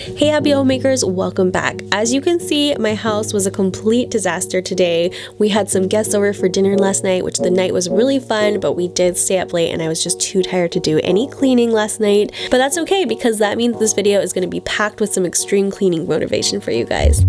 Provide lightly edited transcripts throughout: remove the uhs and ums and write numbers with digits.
Hey happy homemakers, welcome back. As you can see, my house was a complete disaster today. We had some guests over for dinner last night, which the night was really fun, but we did stay up late and I was just too tired to do any cleaning last night. But that's okay because that means this video is going to be packed with some extreme cleaning motivation for you guys.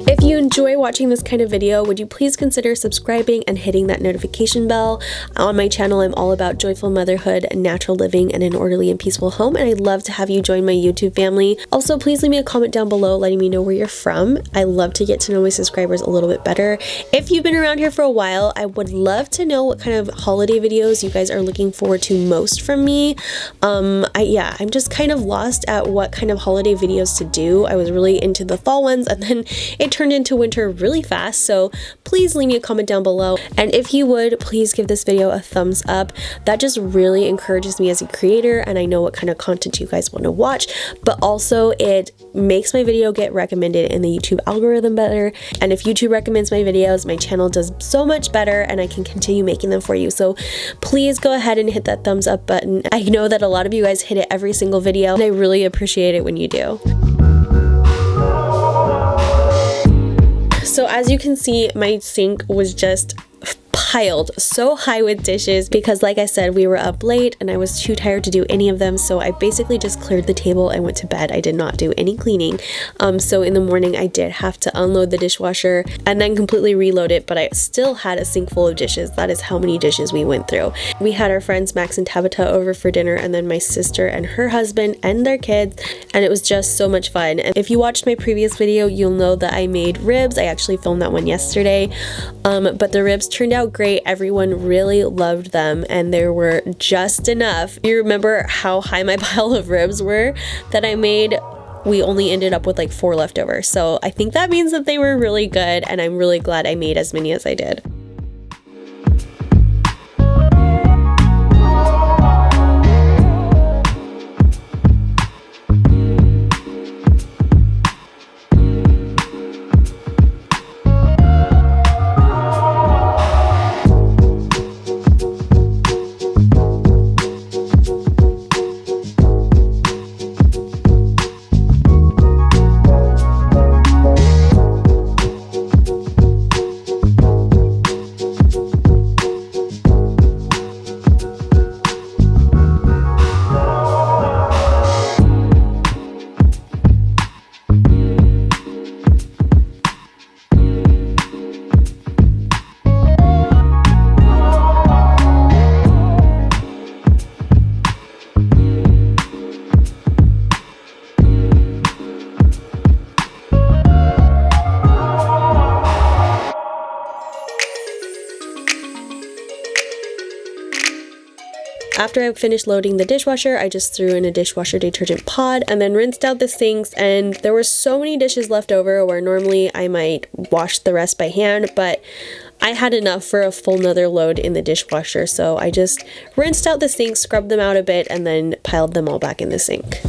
If you enjoy watching this kind of video, would you please consider subscribing and hitting that notification bell? On my channel, I'm all about joyful motherhood, natural living, and an orderly and peaceful home, and I'd love to have you join my YouTube family. Also, please leave me a comment down below letting me know where you're from. I love to get to know my subscribers a little bit better. If you've been around here for a while, I would love to know what kind of holiday videos you guys are looking forward to most from me. I'm just kind of lost at what kind of holiday videos to do. I was really into the fall ones, and then it turned into winter really fast, so please leave me a comment down below, and if you would, please give this video a thumbs up. That just really encourages me as a creator, and I know what kind of content you guys want to watch, but also it makes my video get recommended in the YouTube algorithm better, and if YouTube recommends my videos, my channel does so much better and I can continue making them for you. So please go ahead and hit that thumbs up button. I know that a lot of you guys hit it every single video, and I really appreciate it when you do. So as you can see, my sink was just piled so high with dishes because, like I said, we were up late and I was too tired to do any of them, so I basically just cleared the table and went to bed. I did not do any cleaning. So in the morning I did have to unload the dishwasher and then completely reload it, but I still had a sink full of dishes. That is how many dishes we went through. We had our friends Max and Tabitha over for dinner, and then my sister and her husband and their kids, and it was just so much fun. And if you watched my previous video, you'll know that I made ribs. I actually filmed that one yesterday, but the ribs turned out great. Everyone really loved them, and there were just enough. You remember how high my pile of ribs were that I made? We only ended up with like 4 left over, so I think that means that they were really good, and I'm really glad I made as many as I did. After I finished loading the dishwasher, I just threw in a dishwasher detergent pod and then rinsed out the sinks, and there were so many dishes left over where normally I might wash the rest by hand, but I had enough for a full nother load in the dishwasher, so I just rinsed out the sinks, scrubbed them out a bit, and then piled them all back in the sink.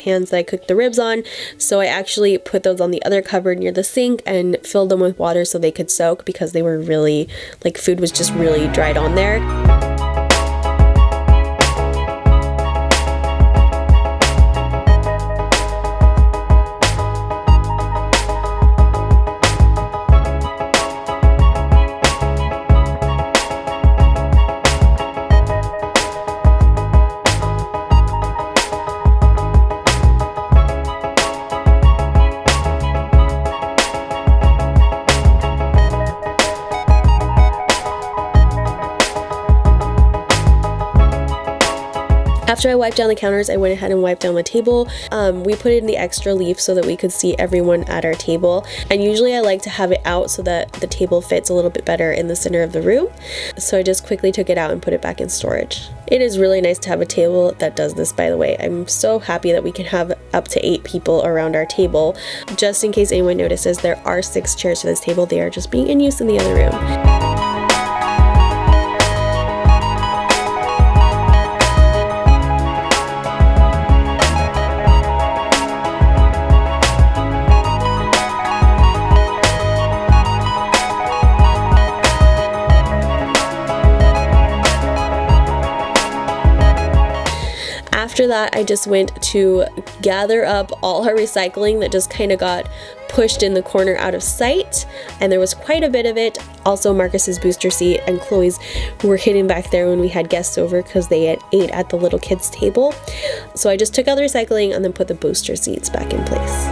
Pans that I cooked the ribs on, so I actually put those on the other cupboard near the sink and filled them with water so they could soak because they were really, like, food was just really dried on there. After I wiped down the counters, I went ahead and wiped down the table. We put in the extra leaf so that we could see everyone at our table. And usually I like to have it out so that the table fits a little bit better in the center of the room. So I just quickly took it out and put it back in storage. It is really nice to have a table that does this, by the way. I'm so happy that we can have up to 8 people around our table. Just in case anyone notices, there are 6 chairs to this table. They are just being in use in the other room. After that, I just went to gather up all our recycling that just kind of got pushed in the corner out of sight, and there was quite a bit of it. Also, Marcus's booster seat and Chloe's were hidden back there when we had guests over because they had ate at the little kids' table. So I just took out the recycling and then put the booster seats back in place.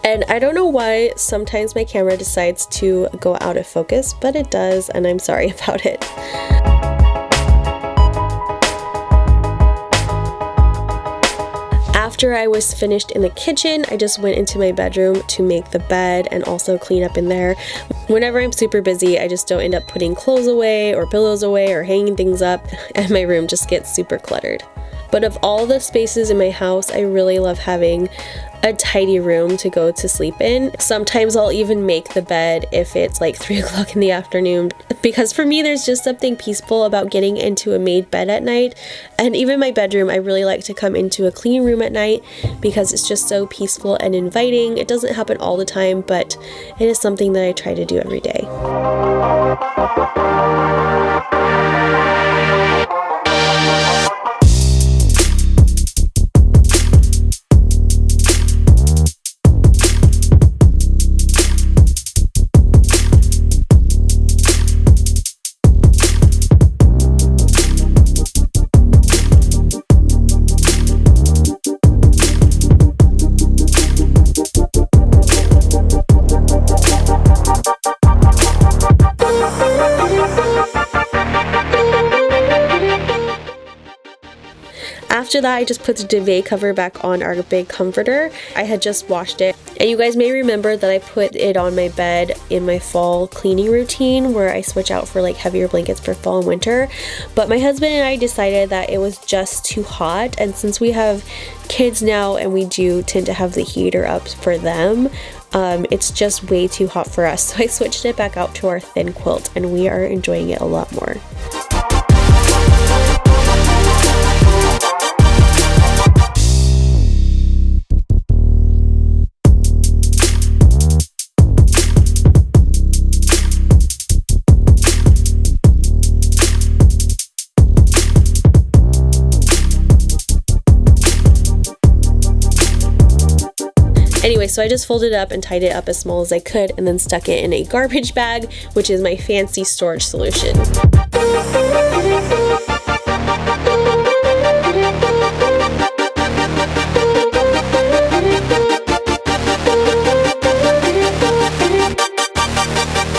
And I don't know why sometimes my camera decides to go out of focus, but it does, and I'm sorry about it. After I was finished in the kitchen, I just went into my bedroom to make the bed and also clean up in there. Whenever I'm super busy, I just don't end up putting clothes away or pillows away or hanging things up, and my room just gets super cluttered. But of all the spaces in my house, I really love having a tidy room to go to sleep in. Sometimes I'll even make the bed if it's like 3 o'clock in the afternoon, because for me there's just something peaceful about getting into a made bed at night. And even my bedroom, I really like to come into a clean room at night because it's just so peaceful and inviting. It doesn't happen all the time, but it is something that I try to do every day. After that, I just put the duvet cover back on our big comforter. I had just washed it, and you guys may remember that I put it on my bed in my fall cleaning routine where I switch out for like heavier blankets for fall and winter. But my husband and I decided that it was just too hot, and since we have kids now and we do tend to have the heater up for them, it's just way too hot for us. So I switched it back out to our thin quilt, and we are enjoying it a lot more. Anyway, so I just folded it up and tied it up as small as I could and then stuck it in a garbage bag, which is my fancy storage solution.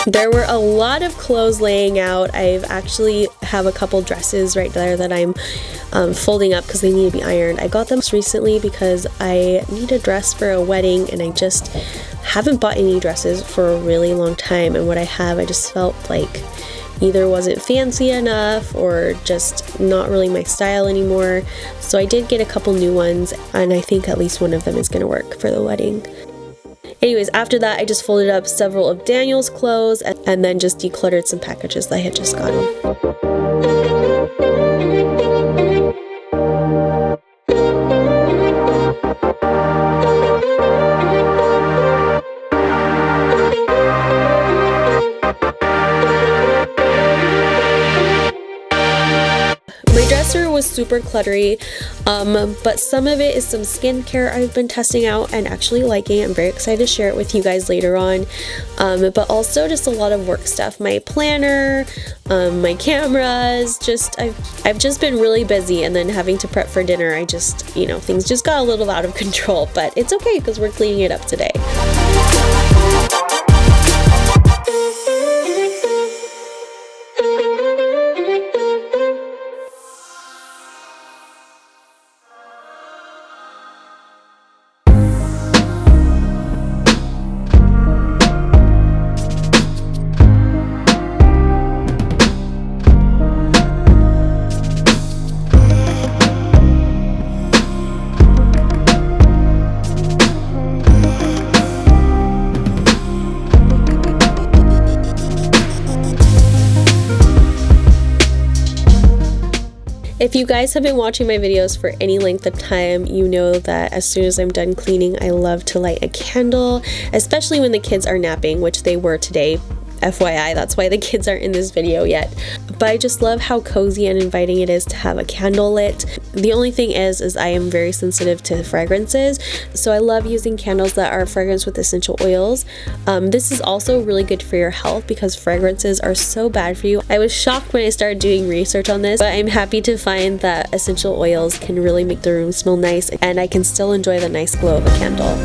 There were a lot of clothes laying out. I've actually have a couple dresses right there that I'm folding up because they need to be ironed. I got them recently because I need a dress for a wedding, and I just haven't bought any dresses for a really long time, and what I have, I just felt like either wasn't fancy enough or just not really my style anymore. So I did get a couple new ones, and I think at least one of them is going to work for the wedding. Anyways, after that, I just folded up several of Daniel's clothes and then just decluttered some packages that I had just gotten. My dresser was super cluttery. But some of it is some skincare I've been testing out and actually liking. I'm very excited to share it with you guys later on. But also just a lot of work stuff. My planner, my cameras, I've just been really busy, and then having to prep for dinner, things just got a little out of control, but it's okay because we're cleaning it up today. If you guys have been watching my videos for any length of time, you know that as soon as I'm done cleaning, I love to light a candle, especially when the kids are napping, which they were today. FYI, that's why the kids aren't in this video yet. But I just love how cozy and inviting it is to have a candle lit. The only thing is I am very sensitive to fragrances, so I love using candles that are fragranced with essential oils. This is also really good for your health because fragrances are so bad for you. I was shocked when I started doing research on this, but I'm happy to find that essential oils can really make the room smell nice, and I can still enjoy the nice glow of a candle.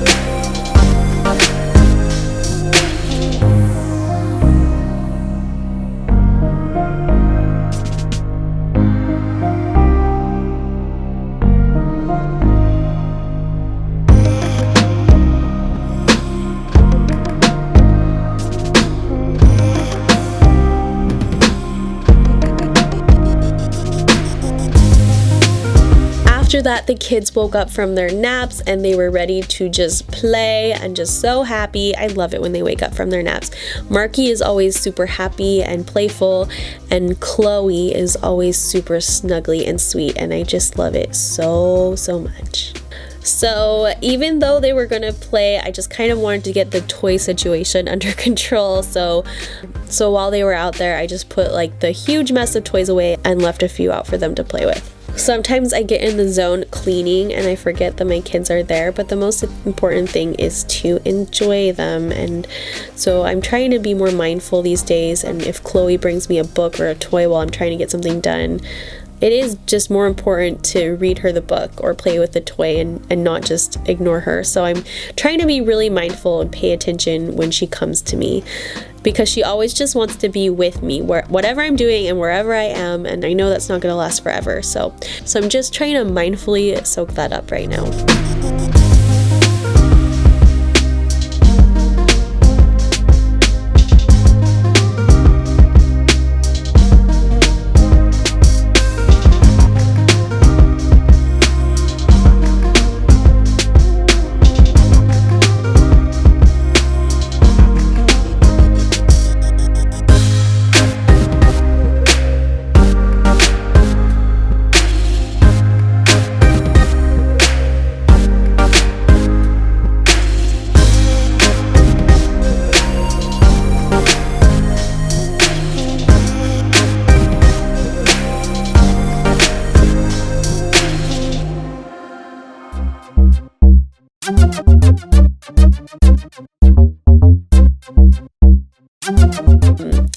After that, the kids woke up from their naps and they were ready to just play and just so happy. I love it when they wake up from their naps. Marky is always super happy and playful, and Chloe is always super snuggly and sweet, and I just love it so much. So even though they were gonna play, I just kind of wanted to get the toy situation under control. So while they were out there, I just put like the huge mess of toys away and left a few out for them to play with. Sometimes I get in the zone cleaning and I forget that my kids are there, but the most important thing is to enjoy them. And so I'm trying to be more mindful these days, and if Chloe brings me a book or a toy while I'm trying to get something done, it is just more important to read her the book or play with the toy and not just ignore her. So I'm trying to be really mindful and pay attention when she comes to me, because she always just wants to be with me whatever I'm doing and wherever I am, and I know that's not going to last forever. So I'm just trying to mindfully soak that up right now.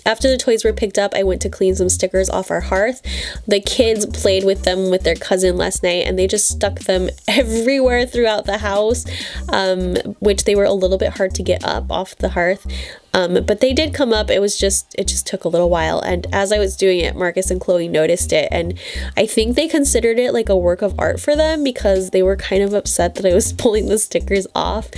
After the toys were picked up, I went to clean some stickers off our hearth. The kids played with them with their cousin last night, and they just stuck them everywhere throughout the house, which they were a little bit hard to get up off the hearth. But they did come up. It just took a little while. And as I was doing it, Marcus and Chloe noticed it. And I think they considered it like a work of art for them, because they were kind of upset that I was pulling the stickers off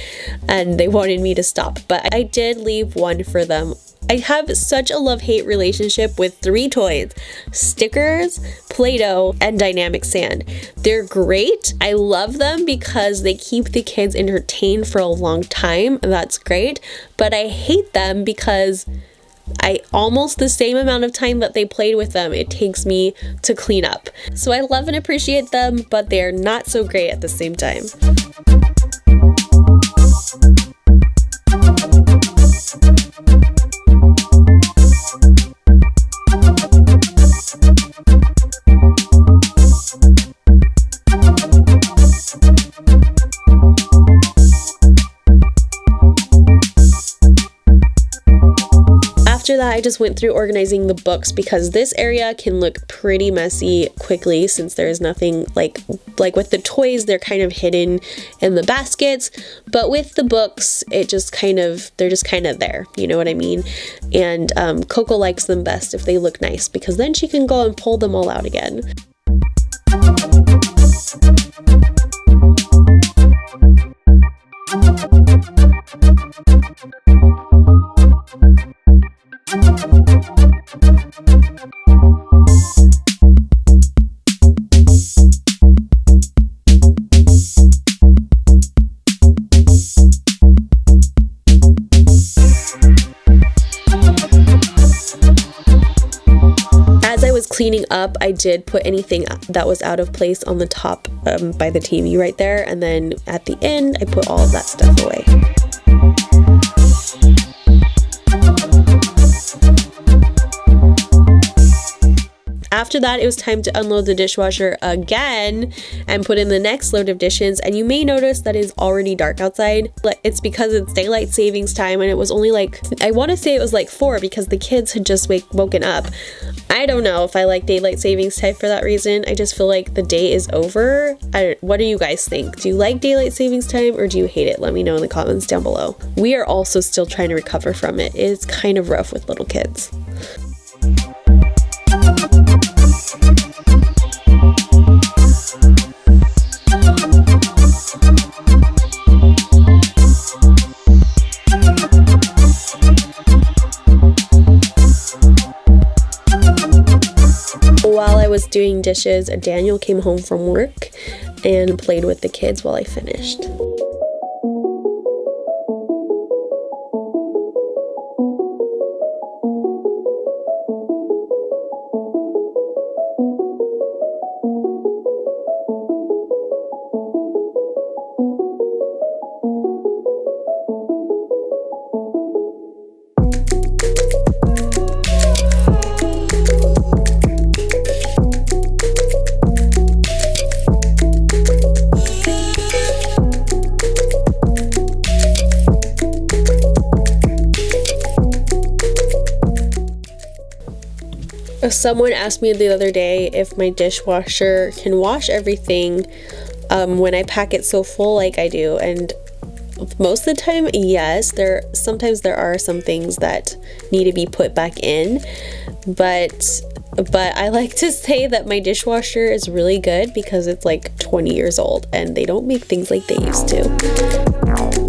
and they wanted me to stop. But I did leave one for them. I have such a love-hate relationship with 3 toys: stickers, Play-Doh, and dynamic sand. They're great. I love them because they keep the kids entertained for a long time. That's great. But I hate them because almost the same amount of time that they played with them, it takes me to clean up. So I love and appreciate them, but they're not so great at the same time. After that, I just went through organizing the books because this area can look pretty messy quickly since there is nothing like with the toys, they're kind of hidden in the baskets, but with the books, they're just kind of there, you know what I mean? And Coco likes them best if they look nice because then she can go and pull them all out again. Cleaning up, I did put anything that was out of place on the top by the TV right there, and then at the end I put all of that stuff away. After that, it was time to unload the dishwasher again and put in the next load of dishes, and you may notice that it's already dark outside. It's because it's daylight savings time, and it was only like, I want to say it was like 4 because the kids had just woken up. I don't know if I like daylight savings time for that reason. I just feel like the day is over. What do you guys think? Do you like daylight savings time or do you hate it? Let me know in the comments down below. We are also still trying to recover from it. It's kind of rough with little kids. While I was doing dishes, Daniel came home from work and played with the kids while I finished. Someone asked me the other day if my dishwasher can wash everything when I pack it so full like I do, and most of the time, yes. Sometimes there are some things that need to be put back in, but I like to say that my dishwasher is really good because it's like 20 years old and they don't make things like they used to.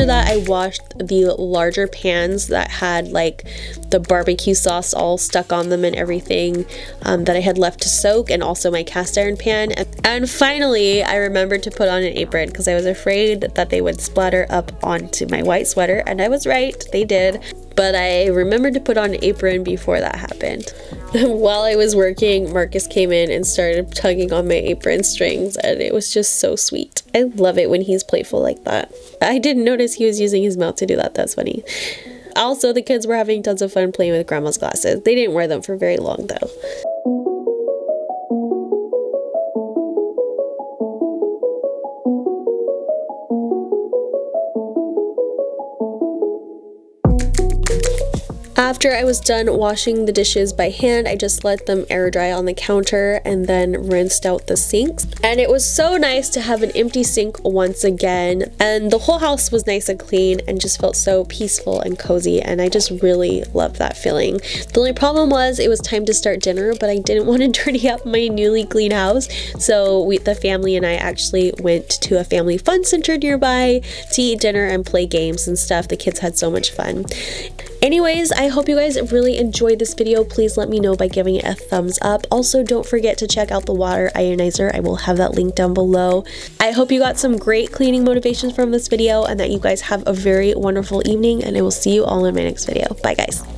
I washed the larger pans that had like the barbecue sauce all stuck on them and everything that I had left to soak, and also my cast iron pan. And finally, I remembered to put on an apron because I was afraid that they would splatter up onto my white sweater, and I was right, they did. But I remembered to put on an apron before that happened. While I was working, Marcus came in and started tugging on my apron strings, and it was just so sweet. I love it when he's playful like that. I didn't notice he was using his mouth to do that. That's funny. Also, the kids were having tons of fun playing with Grandma's glasses. They didn't wear them for very long though. After I was done washing the dishes by hand, I just let them air dry on the counter and then rinsed out the sinks. And it was so nice to have an empty sink once again. And the whole house was nice and clean and just felt so peaceful and cozy. And I just really loved that feeling. The only problem was it was time to start dinner, but I didn't want to dirty up my newly clean house. So the family and I actually went to a family fun center nearby to eat dinner and play games and stuff. The kids had so much fun. Anyways, I hope you guys really enjoyed this video. Please let me know by giving it a thumbs up. Also, don't forget to check out the water ionizer. I will have that link down below. I hope you got some great cleaning motivations from this video and that you guys have a very wonderful evening, and I will see you all in my next video. Bye guys.